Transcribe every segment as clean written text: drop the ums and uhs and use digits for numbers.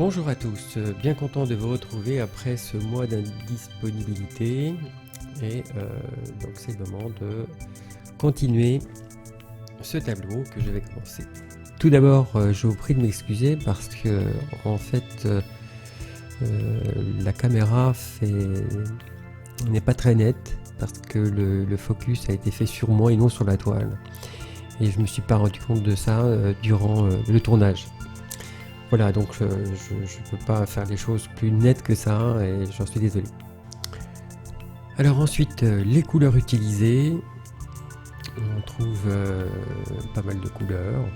Bonjour à tous, bien content de vous retrouver après ce mois d'indisponibilité et donc c'est le moment de continuer ce tableau que j'avais commencé. Tout d'abord, je vous prie de m'excuser parce que en fait la caméra n'est pas très nette parce que le focus a été fait sur moi et non sur la toile et je me suis pas rendu compte de ça durant le tournage. Voilà, donc je ne peux pas faire les choses plus nettes que ça et j'en suis désolé. Alors ensuite, les couleurs utilisées. On trouve pas mal de couleurs.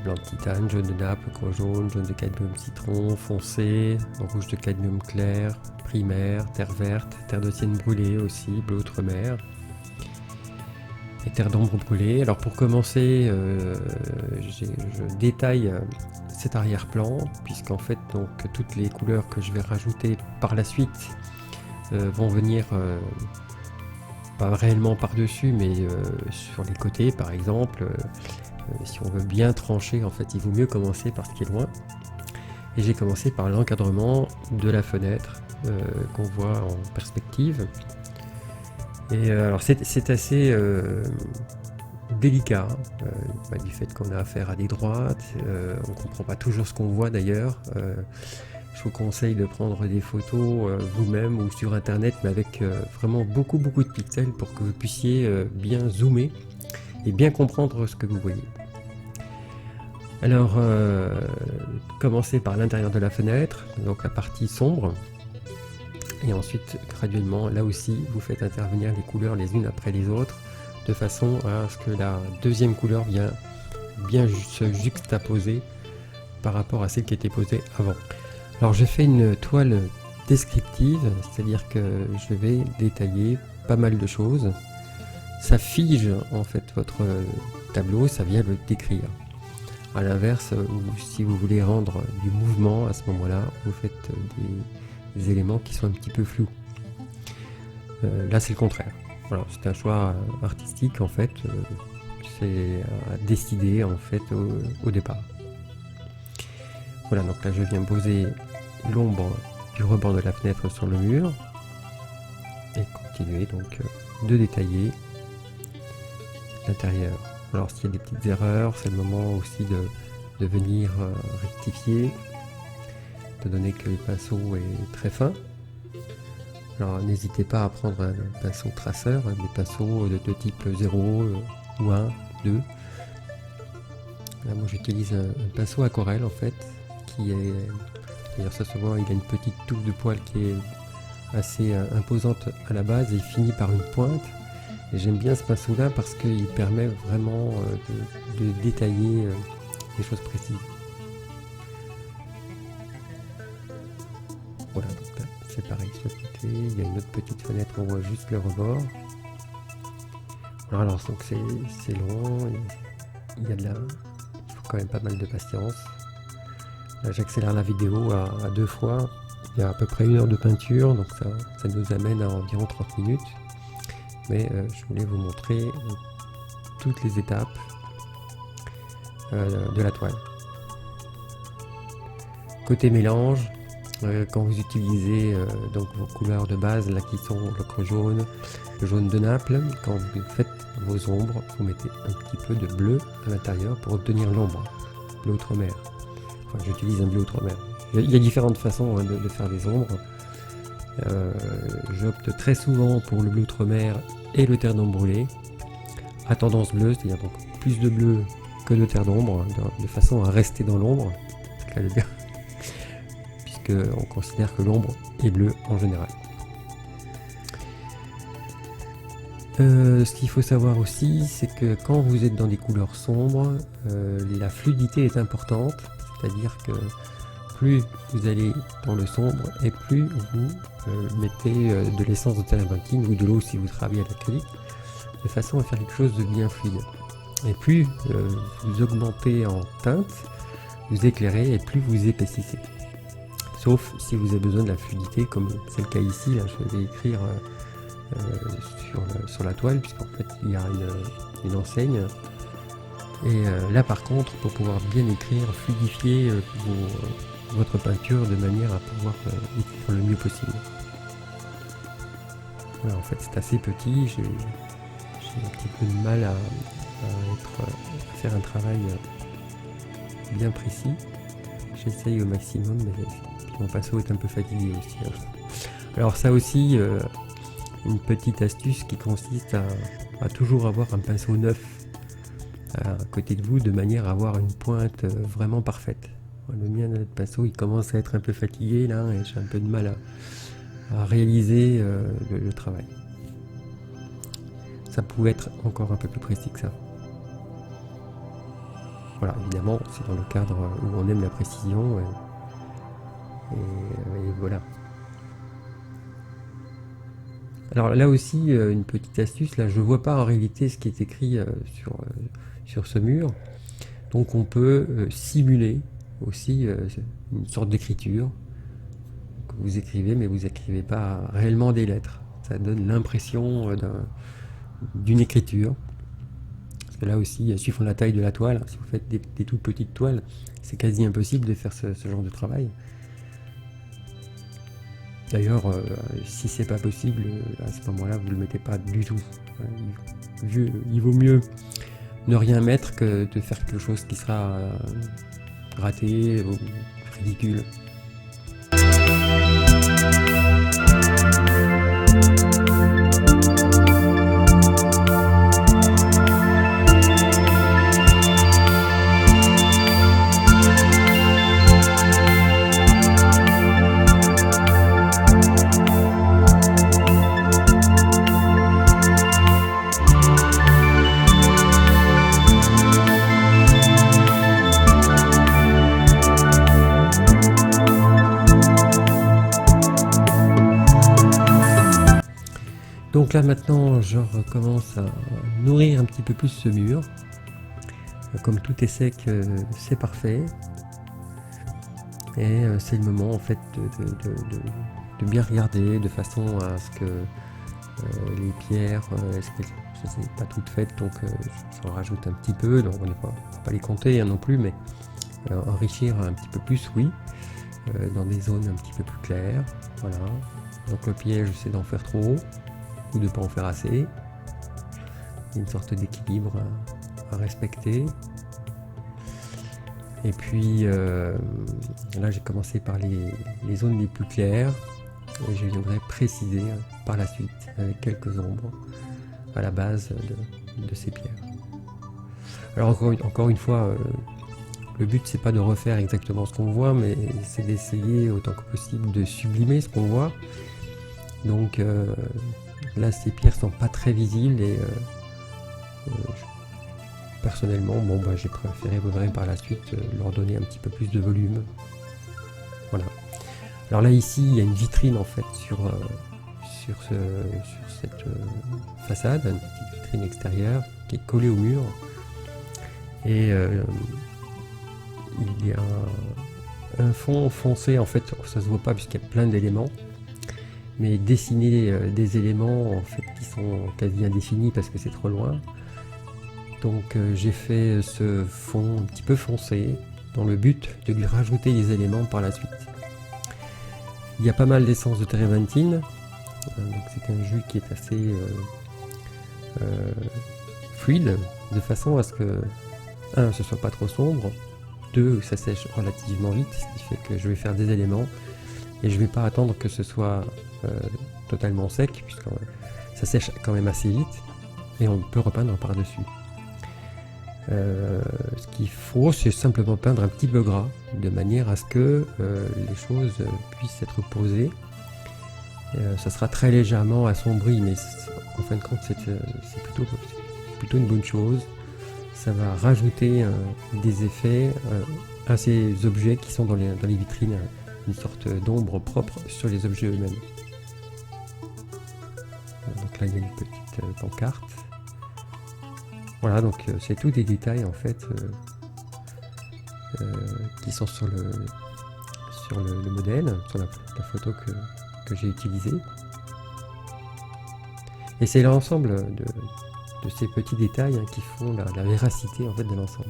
Blanc de titane, jaune de nappe, gros jaune de cadmium citron, foncé, rouge de cadmium clair, primaire, terre verte, terre de sienne brûlée aussi, bleu outre-mer. Et terre d'ombre brûlée. Alors pour commencer, je détaille cet arrière-plan, puisqu'en fait donc toutes les couleurs que je vais rajouter par la suite vont venir pas réellement par-dessus, mais sur les côtés par exemple. Si on veut bien trancher, en fait, il vaut mieux commencer par ce qui est loin. Et j'ai commencé par l'encadrement de la fenêtre qu'on voit en perspective. Et alors c'est assez délicat du fait qu'on a affaire à des droites, on ne comprend pas toujours ce qu'on voit d'ailleurs. Je vous conseille de prendre des photos vous-même ou sur internet, mais avec vraiment beaucoup de pixels pour que vous puissiez bien zoomer et bien comprendre ce que vous voyez. Alors, commencez par l'intérieur de la fenêtre, donc la partie sombre. Et ensuite, graduellement, là aussi, vous faites intervenir les couleurs les unes après les autres, de façon à ce que la deuxième couleur vienne bien se juxtaposer par rapport à celle qui était posée avant. Alors, j'ai fait une toile descriptive, c'est-à-dire que je vais détailler pas mal de choses. Ça fige en fait votre tableau, ça vient le décrire. A l'inverse, si vous voulez rendre du mouvement, à ce moment-là, vous faites des éléments qui sont un petit peu flous. Là, c'est le contraire. Voilà, c'est un choix artistique en fait. C'est à décider en fait au départ. Voilà, donc là, je viens poser l'ombre du rebord de la fenêtre sur le mur et continuer donc de détailler l'intérieur. Alors s'il y a des petites erreurs, c'est le moment aussi de venir rectifier, étant donné que le pinceau est très fin. Alors n'hésitez pas à prendre un pinceau traceur, des pinceaux de type 0 ou 1, 2. Là, moi j'utilise un pinceau aquarelle en fait, qui est, d'ailleurs ça se voit, il a une petite touffe de poil qui est assez imposante à la base et finit par une pointe. Et j'aime bien ce pinceau là parce qu'il permet vraiment de détailler des choses précises. Voilà, donc là c'est pareil sur le côté, il y a une autre petite fenêtre, on voit juste le rebord. Alors donc c'est long, il y faut quand même pas mal de patience. Là j'accélère la vidéo à 2 fois, il y a à peu près 1 heure de peinture, donc ça nous amène à environ 30 minutes. Mais je voulais vous montrer toutes les étapes de la toile. Côté mélange, quand vous utilisez donc vos couleurs de base là qui sont l'ocre jaune, le jaune de Naples, quand vous faites vos ombres, vous mettez un petit peu de bleu à l'intérieur pour obtenir l'ombre, bleu outre-mer. Enfin, j'utilise un bleu outre-mer. Il y a différentes façons de faire des ombres. J'opte très souvent pour le bleu outre-mer et le terre d'ombre brûlée à tendance bleue, c'est-à-dire donc plus de bleu que de terre d'ombre, de façon à rester dans l'ombre, puisque on considère que l'ombre est bleue en général. Ce qu'il faut savoir aussi, c'est que quand vous êtes dans des couleurs sombres, la fluidité est importante, c'est-à-dire que plus vous allez dans le sombre et plus vous mettez de l'essence de térébenthine ou de l'eau si vous travaillez à l'acrylique, de façon à faire quelque chose de bien fluide. Et plus vous augmentez en teinte, vous éclairez et plus vous épaississez. Sauf si vous avez besoin de la fluidité, comme c'est le cas ici, là je vais écrire sur la toile, puisqu'en fait il y a une enseigne. Et là par contre, pour pouvoir bien écrire, fluidifier votre peinture de manière à pouvoir écrire le mieux possible. Voilà, en fait c'est assez petit, j'ai un petit peu de mal à faire un travail bien précis. J'essaye au maximum, mais mon pinceau est un peu fatigué aussi. Alors ça aussi, une petite astuce qui consiste à toujours avoir un pinceau neuf à côté de vous, de manière à avoir une pointe vraiment parfaite. Le mien, le pinceau, il commence à être un peu fatigué là, et j'ai un peu de mal à réaliser le travail. Ça pouvait être encore un peu plus précis que ça. Voilà, évidemment, c'est dans le cadre où on aime la précision, et voilà. Alors là aussi, une petite astuce, là je vois pas en réalité ce qui est écrit sur ce mur, donc on peut simuler aussi une sorte d'écriture que vous écrivez, mais vous écrivez pas réellement des lettres. Ça donne l'impression d'une écriture. Parce que là aussi, suivant la taille de la toile, si vous faites des toutes petites toiles, c'est quasi impossible de faire ce genre de travail. D'ailleurs, si c'est pas possible, à ce moment-là, vous ne le mettez pas du tout. Il vaut mieux ne rien mettre que de faire quelque chose qui sera raté ou ridicule. Donc là maintenant je recommence à nourrir un petit peu plus ce mur. Comme tout est sec, c'est parfait. Et c'est le moment en fait de bien regarder de façon à ce que les pierres, est-ce qu'elles ne sont pas toutes faites, donc j'en rajoute un petit peu, donc on ne va pas les compter non plus, mais enrichir un petit peu plus, oui, dans des zones un petit peu plus claires. Voilà. Donc le piège c'est d'en faire trop ou de ne pas en faire assez. Il y a une sorte d'équilibre à respecter. Et puis là j'ai commencé par les zones les plus claires et je viendrai préciser par la suite avec quelques ombres à la base de ces pierres. Alors encore une fois, le but c'est pas de refaire exactement ce qu'on voit, mais c'est d'essayer autant que possible de sublimer ce qu'on voit. Donc là ces pierres sont pas très visibles et personnellement, j'ai préféré, vous verrez par la suite, leur donner un petit peu plus de volume. Voilà. Alors là ici, il y a une vitrine en fait sur cette façade, une petite vitrine extérieure qui est collée au mur. Et il y a un fond foncé, en fait, ça se voit pas puisqu'il y a plein d'éléments. Mais dessiner des éléments en fait qui sont quasi indéfinis parce que c'est trop loin. Donc j'ai fait ce fond un petit peu foncé dans le but de lui rajouter des éléments par la suite. Il y a pas mal d'essence de térébenthine, donc c'est un jus qui est assez fluide, de façon à ce que, 1, ce soit pas trop sombre, 2, ça sèche relativement vite, ce qui fait que je vais faire des éléments et je vais pas attendre que ce soit totalement sec, puisque ça sèche quand même assez vite et on peut repeindre par-dessus. Ce qu'il faut, c'est simplement peindre un petit peu gras, de manière à ce que les choses puissent être posées. Ça sera très légèrement assombri, mais en fin de compte, c'est plutôt une bonne chose. Ça va rajouter des effets à ces objets qui sont dans les vitrines, une sorte d'ombre propre sur les objets eux-mêmes. Donc là, il y a une petite pancarte. Voilà, donc c'est tous des détails en fait qui sont sur le modèle, sur la photo que j'ai utilisée. Et c'est l'ensemble de ces petits détails qui font la véracité en fait de l'ensemble.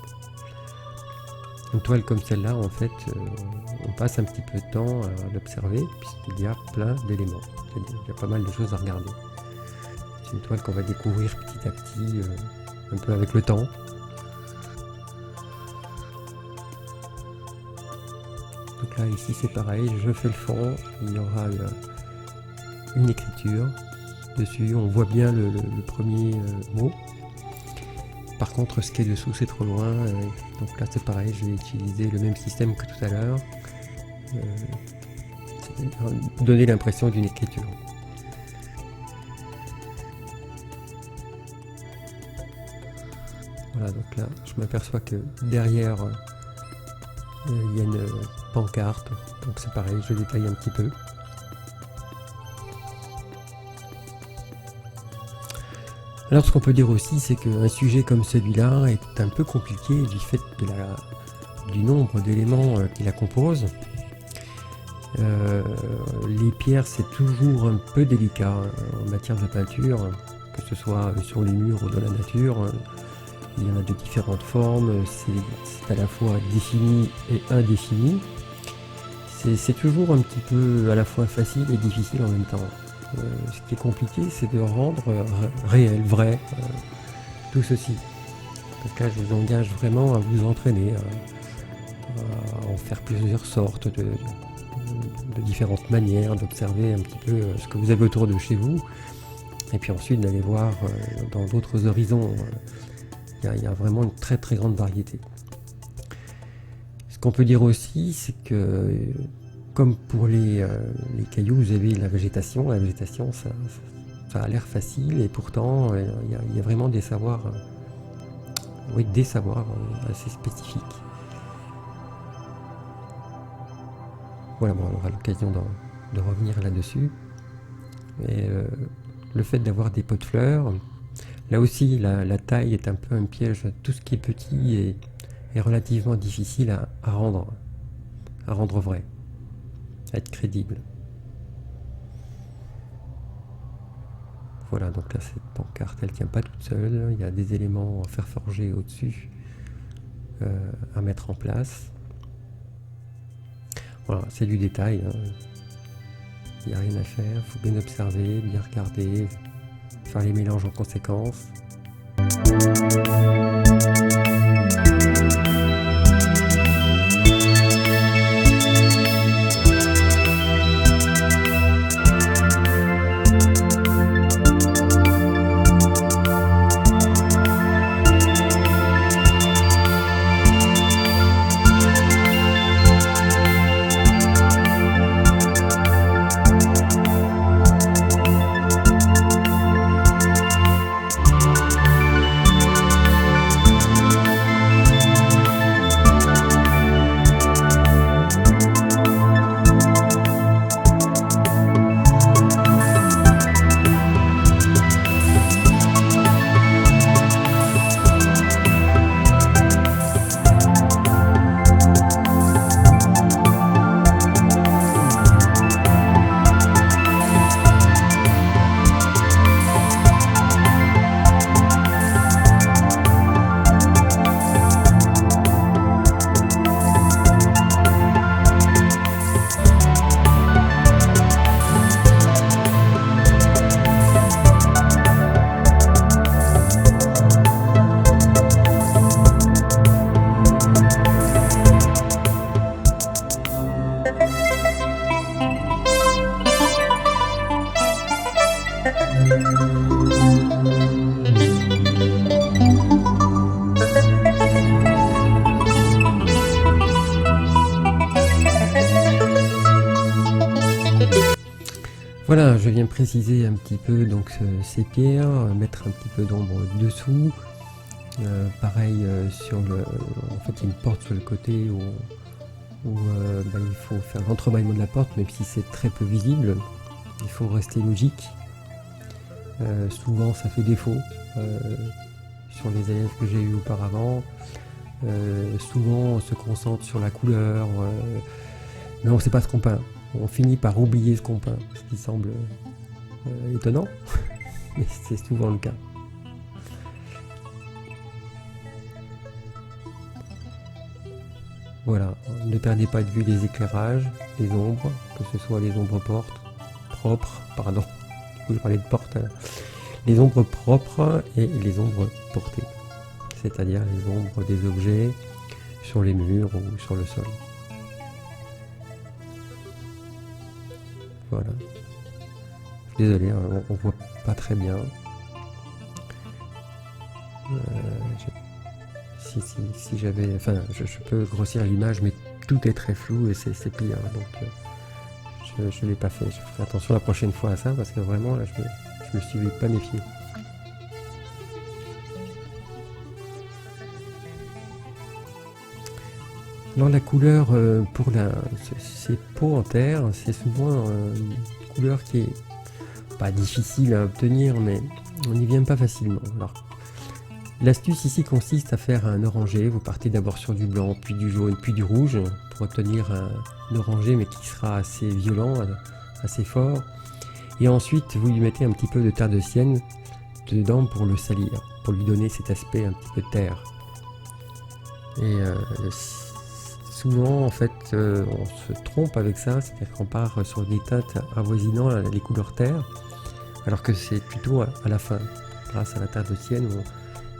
Une toile comme celle-là, en fait, on passe un petit peu de temps à l'observer, puisqu'il y a plein d'éléments. C'est-à-dire qu'il y a pas mal de choses à regarder. C'est une toile qu'on va découvrir petit à petit, un peu avec le temps. Donc là, ici, c'est pareil, je fais le fond, il y aura une écriture dessus, on voit bien le premier mot. Par contre, ce qui est dessous, c'est trop loin, donc là, c'est pareil, je vais utiliser le même système que tout à l'heure, c'est-à-dire donner l'impression d'une écriture. Voilà, donc là, je m'aperçois que derrière, il y a une pancarte, donc c'est pareil, je détaille un petit peu. Alors ce qu'on peut dire aussi, c'est qu'un sujet comme celui-là est un peu compliqué du fait du nombre d'éléments qui la composent. Les pierres, c'est toujours un peu délicat en matière de peinture, que ce soit sur les murs ou dans la nature. Il y en a de différentes formes, c'est à la fois défini et indéfini. C'est toujours un petit peu à la fois facile et difficile en même temps. Ce qui est compliqué, c'est de rendre réel, vrai, tout ceci. Donc là, je vous engage vraiment à vous entraîner, à en faire plusieurs sortes de différentes manières, d'observer un petit peu ce que vous avez autour de chez vous, et puis ensuite d'aller voir dans d'autres horizons. Il y a vraiment une très très grande variété. Ce qu'on peut dire aussi, c'est que comme pour les cailloux, vous avez la végétation. La végétation, ça a l'air facile, et pourtant il y a vraiment des savoirs, des savoirs assez spécifiques. Voilà, bon, on aura l'occasion de revenir là-dessus. Et le fait d'avoir des pots de fleurs, là aussi la taille est un peu un piège. Tout ce qui est petit est relativement difficile à rendre vrai, à être crédible. Voilà, donc là cette pancarte, elle tient pas toute seule, il y a des éléments en fer forgé au-dessus à mettre en place. Voilà, c'est du détail, hein. Il n'y a rien à faire, il faut bien observer, bien regarder, faire les mélanges en conséquence. Voilà, je viens préciser un petit peu donc ces pierres, mettre un petit peu d'ombre dessous. Pareil sur le, en fait il y a une porte sur le côté où il faut faire l'entrebâillement de la porte, même si c'est très peu visible. Il faut rester logique. Souvent ça fait défaut sur les élèves que j'ai eu auparavant. Souvent on se concentre sur la couleur, mais on ne sait pas ce qu'on peint. On finit par oublier ce qu'on peint, ce qui semble étonnant, mais c'est souvent le cas. Voilà, ne perdez pas de vue les éclairages, les ombres, que ce soit les ombres propres, pardon, je parlais de porte, les ombres propres et les ombres portées, c'est-à-dire les ombres des objets sur les murs ou sur le sol. Voilà. Désolé, on voit pas très bien. Si j'avais, enfin, je peux grossir l'image, mais tout est très flou et c'est pire. Donc, je l'ai pas fait. Je ferai attention la prochaine fois à ça parce que vraiment, là, je me suis pas méfié. Alors la couleur pour ces pots en terre, c'est souvent une couleur qui est pas difficile à obtenir, mais on n'y vient pas facilement. Alors, l'astuce ici consiste à faire un orangé. Vous partez d'abord sur du blanc, puis du jaune, puis du rouge pour obtenir un orangé, mais qui sera assez violent, assez fort. Et ensuite, vous lui mettez un petit peu de terre de sienne dedans pour le salir, pour lui donner cet aspect un petit peu terre. Et souvent, en fait, on se trompe avec ça, c'est-à-dire qu'on part sur des teintes avoisinant les couleurs terre, alors que c'est plutôt à la fin, grâce à la terre de sienne.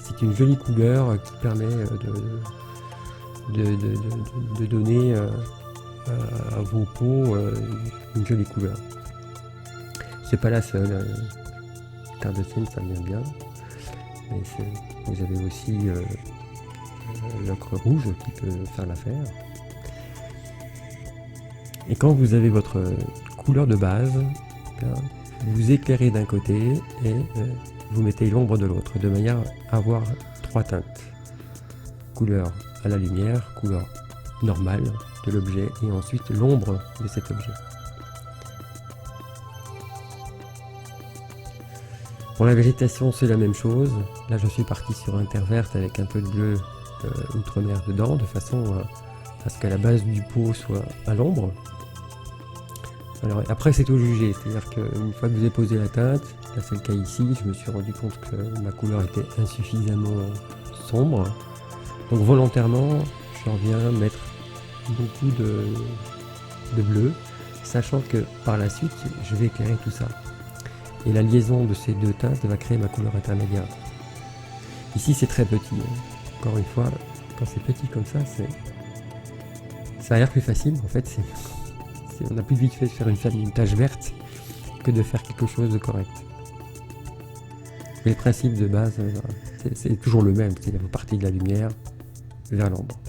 C'est une jolie couleur qui permet de donner à vos pots une jolie couleur. C'est pas la seule. Terre de sienne, ça vient bien. Mais vous avez aussi l'ocre rouge qui peut faire l'affaire. Et quand vous avez votre couleur de base, vous éclairez d'un côté et vous mettez l'ombre de l'autre, de manière à avoir trois teintes. Couleur à la lumière, couleur normale de l'objet et ensuite l'ombre de cet objet. Pour la végétation, c'est la même chose. Là, je suis parti sur un terre verte avec un peu de bleu outre-mer dedans, de façon à ce que la base du pot soit à l'ombre. Alors après, c'est au jugé, c'est-à-dire qu'une fois que vous avez posé la teinte, là c'est le cas ici, je me suis rendu compte que ma couleur était insuffisamment sombre. Donc volontairement, je reviens mettre beaucoup de bleu, sachant que par la suite, je vais éclairer tout ça. Et la liaison de ces deux teintes va créer ma couleur intermédiaire. Ici, c'est très petit. Encore une fois, quand c'est petit comme ça, ça a l'air plus facile. En fait, on a plus vite fait de faire une tache verte que de faire quelque chose de correct. Mais le principe de base, c'est toujours le même. C'est-à-dire vous partez de la lumière vers l'ombre.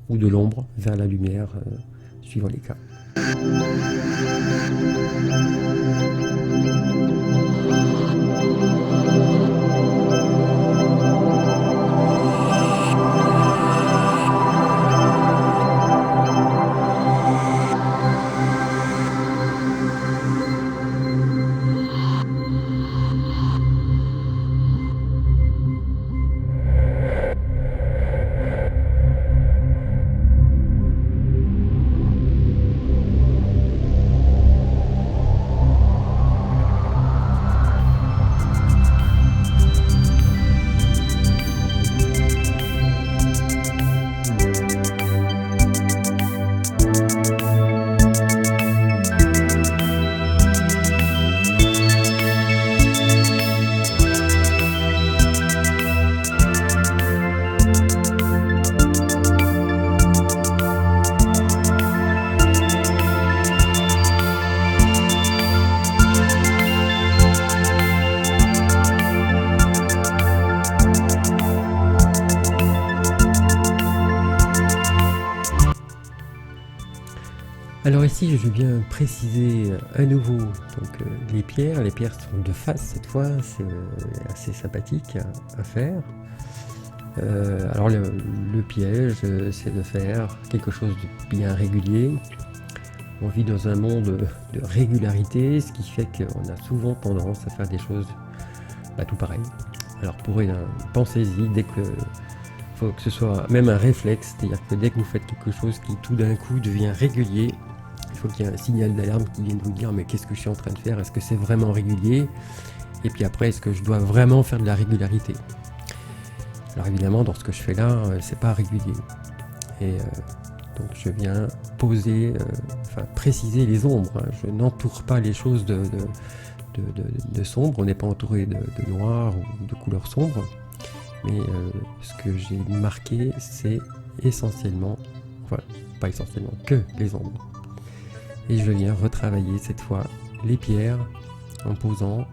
Ou de l'ombre vers la lumière, suivant les cas. Alors ici, je viens préciser à nouveau donc, les pierres. Les pierres sont de face cette fois, c'est assez sympathique à faire. Alors le piège, c'est de faire quelque chose de bien régulier. On vit dans un monde de régularité, ce qui fait qu'on a souvent tendance à faire des choses tout pareil. Alors pensez-y, dès que faut que ce soit même un réflexe, c'est-à-dire que dès que vous faites quelque chose qui tout d'un coup devient régulier, il faut qu'il y ait un signal d'alarme qui vienne vous dire mais qu'est-ce que je suis en train de faire, est-ce que c'est vraiment régulier, et puis après est-ce que je dois vraiment faire de la régularité. Alors évidemment dans ce que je fais là, c'est pas régulier. Et donc je viens poser, enfin préciser les ombres, hein. Je n'entoure pas les choses de sombre, on n'est pas entouré de noir ou de couleurs sombres, mais ce que j'ai marqué, c'est essentiellement, enfin pas essentiellement, que les ombres. Et je viens retravailler cette fois les pierres en posant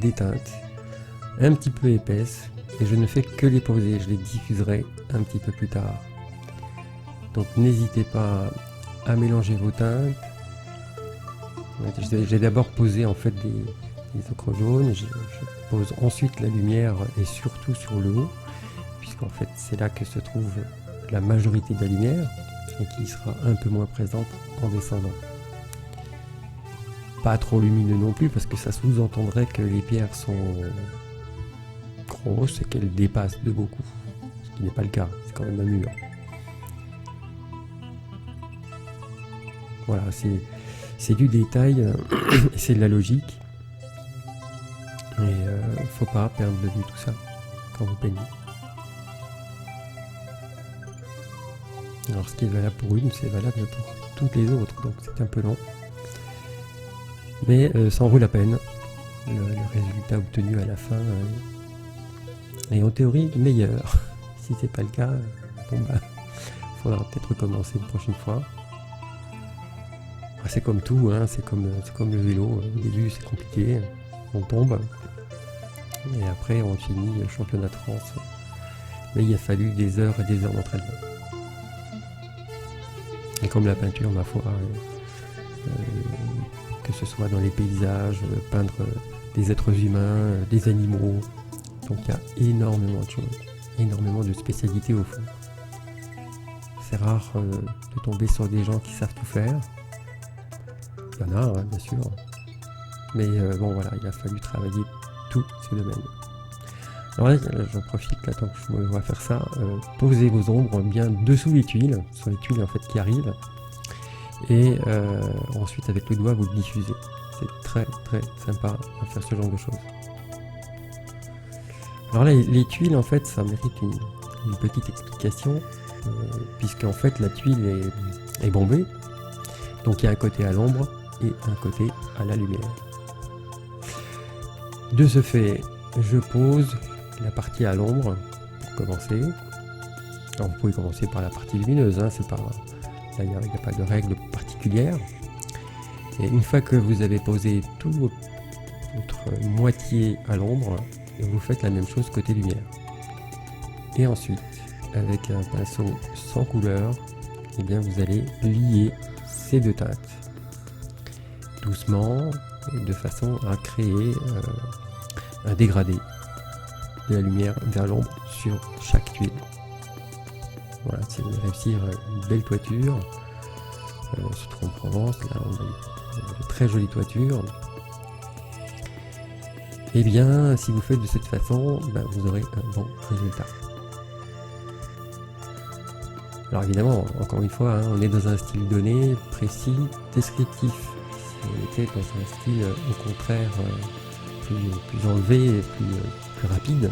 des teintes un petit peu épaisses, et je ne fais que les poser, je les diffuserai un petit peu plus tard. Donc n'hésitez pas à mélanger vos teintes. J'ai d'abord posé en fait des ocres jaunes, je pose ensuite la lumière et surtout sur le haut, puisqu'en fait c'est là que se trouve la majorité de la lumière et qui sera un peu moins présente en descendant. Pas trop lumineux non plus, parce que ça sous-entendrait que les pierres sont grosses et qu'elles dépassent de beaucoup, ce qui n'est pas le cas, c'est quand même un mur. Voilà, c'est du détail et c'est de la logique, et faut pas perdre de vue tout ça quand vous peignez. Alors ce qui est valable pour une, c'est valable pour toutes les autres, donc c'est un peu long, mais ça en vaut la peine. Le résultat obtenu à la fin est en théorie meilleur. Si c'est pas le cas, bon bah faudra peut-être recommencer une prochaine fois. C'est comme tout, hein, c'est comme le vélo. Au début c'est compliqué, on tombe, et après on finit championnat de France. Mais il a fallu des heures et des heures d'entraînement. Et comme la peinture, ma foi, que ce soit dans les paysages, peindre des êtres humains, des animaux, donc il y a énormément de choses, énormément de spécialités au fond. C'est rare de tomber sur des gens qui savent tout faire. Il y en a, hein, bien sûr, mais bon voilà, il a fallu travailler tous ces domaines. Alors là, j'en profite, là, tant que je me vois faire ça, posez vos ombres bien dessous les tuiles, sur les tuiles en fait qui arrivent, et ensuite avec le doigt vous le diffusez. C'est très très sympa à faire ce genre de choses. Alors là, les tuiles en fait, ça mérite une petite explication, puisque en fait la tuile est bombée, donc il y a un côté à l'ombre et un côté à la lumière. De ce fait, je pose la partie à l'ombre pour commencer. Alors vous pouvez commencer par la partie lumineuse, hein, c'est pas, là il n'y a pas de règle particulière. Et une fois que vous avez posé tout votre moitié à l'ombre, vous faites la même chose côté lumière. Et ensuite, avec un pinceau sans couleur, eh bien vous allez lier ces deux teintes doucement, de façon à créer un dégradé de la lumière vers l'ombre sur chaque tuile. Voilà, si vous voulez réussir une belle toiture, surtout en Provence, là on a de très jolies toitures, et bien si vous faites de cette façon, ben, vous aurez un bon résultat. Alors évidemment, encore une fois, hein, on est dans un style donné, précis, descriptif. Si on était dans un style au contraire plus enlevé, plus rapide,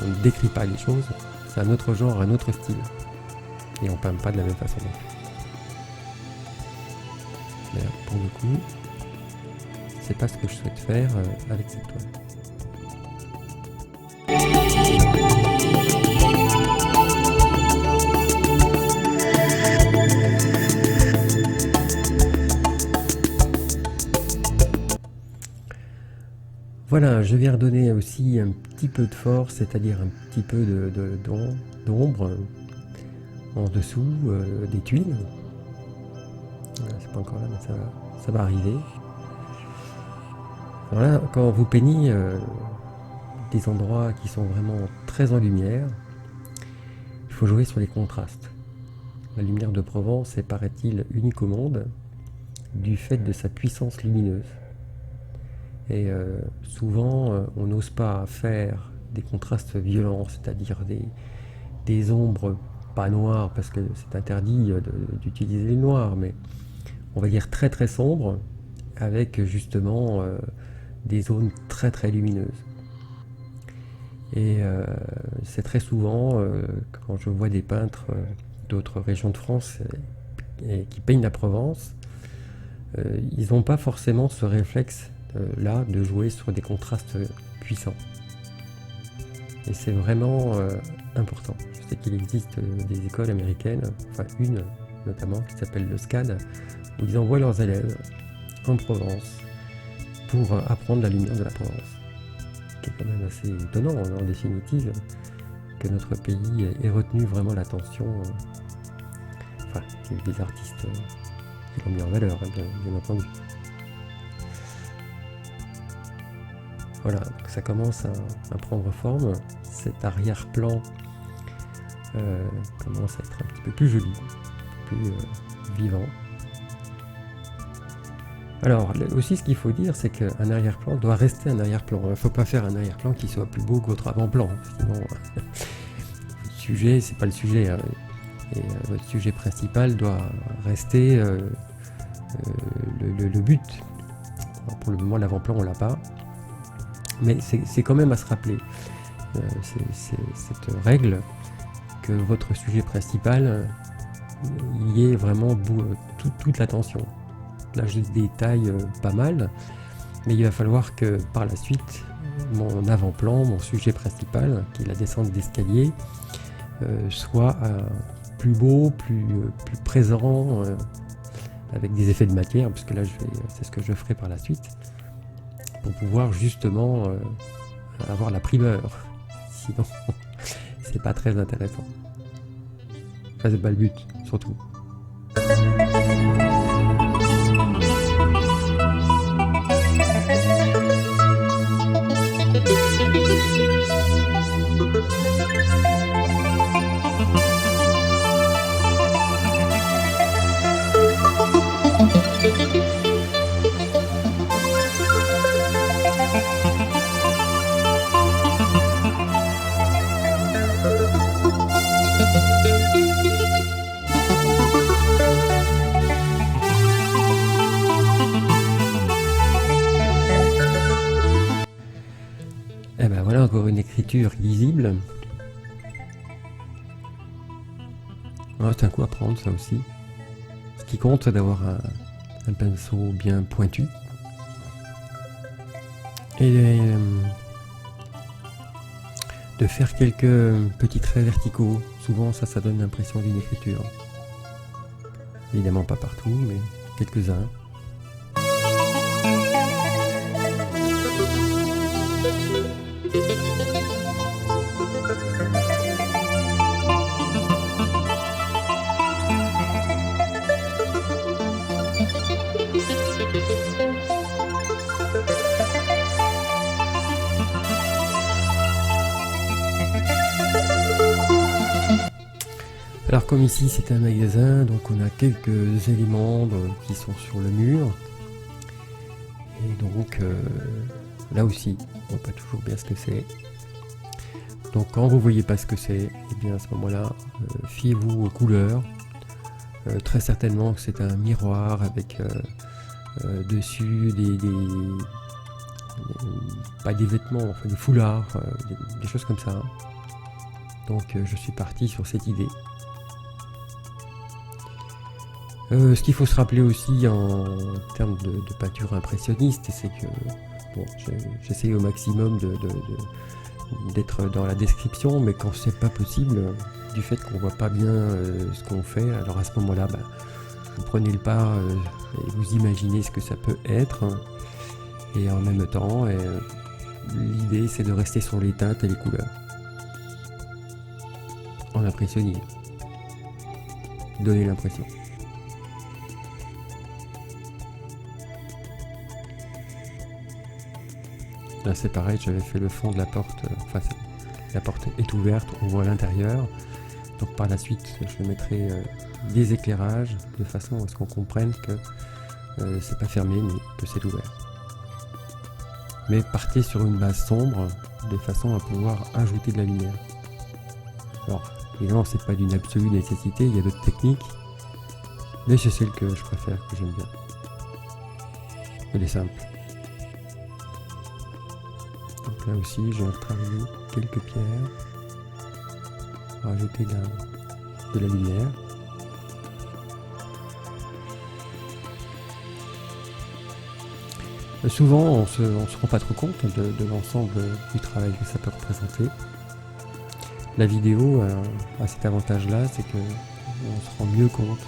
on ne décrit pas les choses, c'est un autre genre, un autre style. Et on ne peint pas de la même façon. Mais là, pour le coup, c'est pas ce que je souhaite faire avec cette toile. Voilà, je vais redonner aussi un petit peu de force, c'est-à-dire un petit peu d'ombre en dessous des tuiles. Voilà, c'est pas encore là, mais ça va arriver. Alors là, quand vous peignez des endroits qui sont vraiment très en lumière, il faut jouer sur les contrastes. La lumière de Provence est, paraît-il, unique au monde du fait de sa puissance lumineuse. Et souvent, on n'ose pas faire des contrastes violents, c'est-à-dire des ombres pas noires, parce que c'est interdit d'utiliser le noir, mais on va dire très très sombres, avec justement des zones très très lumineuses. Et c'est très souvent, quand je vois des peintres d'autres régions de France et qui peignent la Provence, ils n'ont pas forcément ce réflexe là de jouer sur des contrastes puissants. Et c'est vraiment important. Je sais qu'il existe des écoles américaines, enfin une notamment, qui s'appelle le SCAD, où ils envoient leurs élèves en Provence pour apprendre la lumière de la Provence. Ce qui est quand même assez étonnant en définitive, que notre pays ait retenu vraiment l'attention, enfin, qu'il y ait des artistes qui l'ont mis en valeur, hein, bien entendu. Voilà, donc ça commence à prendre forme. Cet arrière-plan commence à être un petit peu plus joli, plus vivant. Alors, aussi ce qu'il faut dire, c'est qu'un arrière-plan doit rester un arrière-plan. Il ne faut pas faire un arrière-plan qui soit plus beau que votre avant-plan. Sinon, le sujet, c'est pas le sujet. Hein. Et votre sujet principal doit rester le but. Alors, pour le moment, l'avant-plan, on l'a pas. Mais c'est quand même à se rappeler. C'est cette règle que votre sujet principal y ait vraiment toute l'attention. Là, je détaille pas mal, mais il va falloir que par la suite, mon avant-plan, mon sujet principal, qui est la descente d'escalier, soit plus beau, plus présent, avec des effets de matière, parce que là, c'est ce que je ferai par la suite, pour pouvoir justement avoir la primeur. Sinon, c'est pas très intéressant. Ça, c'est pas le but, surtout. Et ben voilà encore une écriture lisible. Ah, c'est un coup à prendre, ça aussi. Ce qui compte, c'est d'avoir un pinceau bien pointu. Et de faire quelques petits traits verticaux. Souvent, ça donne l'impression d'une écriture. Évidemment pas partout, mais quelques-uns. Alors comme ici c'est un magasin, donc on a quelques éléments qui sont sur le mur. Et donc là aussi, on ne voit pas toujours bien ce que c'est. Donc quand vous ne voyez pas ce que c'est, et bien à ce moment-là, fiez-vous aux couleurs. Très certainement que c'est un miroir avec dessus pas des vêtements, enfin des foulards, des choses comme ça. Donc je suis parti sur cette idée. Ce qu'il faut se rappeler aussi en termes de peinture impressionniste, c'est que bon, j'essaye au maximum d'être dans la description, mais quand c'est pas possible, du fait qu'on voit pas bien ce qu'on fait, alors à ce moment-là, vous prenez le pas et vous imaginez ce que ça peut être, et en même temps, l'idée c'est de rester sur les teintes et les couleurs, en impressionnisme, donner l'impression. Là c'est pareil, j'avais fait le fond de la porte, enfin la porte est ouverte, on voit l'intérieur, donc par la suite je mettrai des éclairages de façon à ce qu'on comprenne que c'est pas fermé mais que c'est ouvert. Mais partez sur une base sombre de façon à pouvoir ajouter de la lumière. Alors évidemment c'est pas d'une absolue nécessité, il y a d'autres techniques, mais c'est celle que je préfère, que j'aime bien. Elle est simple. Donc là aussi, je vais travailler quelques pierres, rajouter de la lumière. Souvent, on se rend pas trop compte de l'ensemble du travail que ça peut représenter. La vidéo a cet avantage-là, c'est que on se rend mieux compte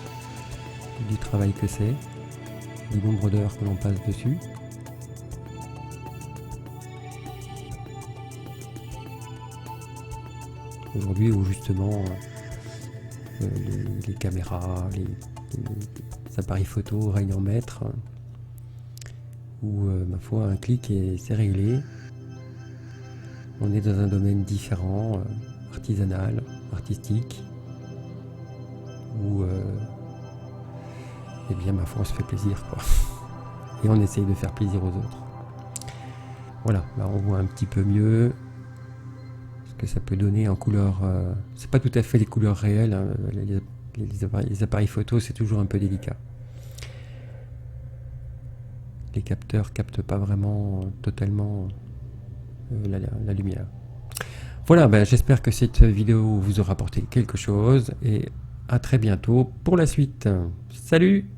du travail que c'est, du nombre d'heures que l'on passe dessus. Aujourd'hui, où justement les caméras, les appareils photo règnent en maître, où ma foi, un clic et c'est réglé. On est dans un domaine différent, artisanal, artistique, où eh bien ma foi on se fait plaisir quoi. Et on essaye de faire plaisir aux autres. Voilà, là on voit un petit peu mieux ce que ça peut donner en couleur. C'est pas tout à fait les couleurs réelles, hein. Les appareils photo c'est toujours un peu délicat. Les capteurs captent pas vraiment totalement la lumière. Voilà, ben, j'espère que cette vidéo vous aura apporté quelque chose et à très bientôt pour la suite. Salut!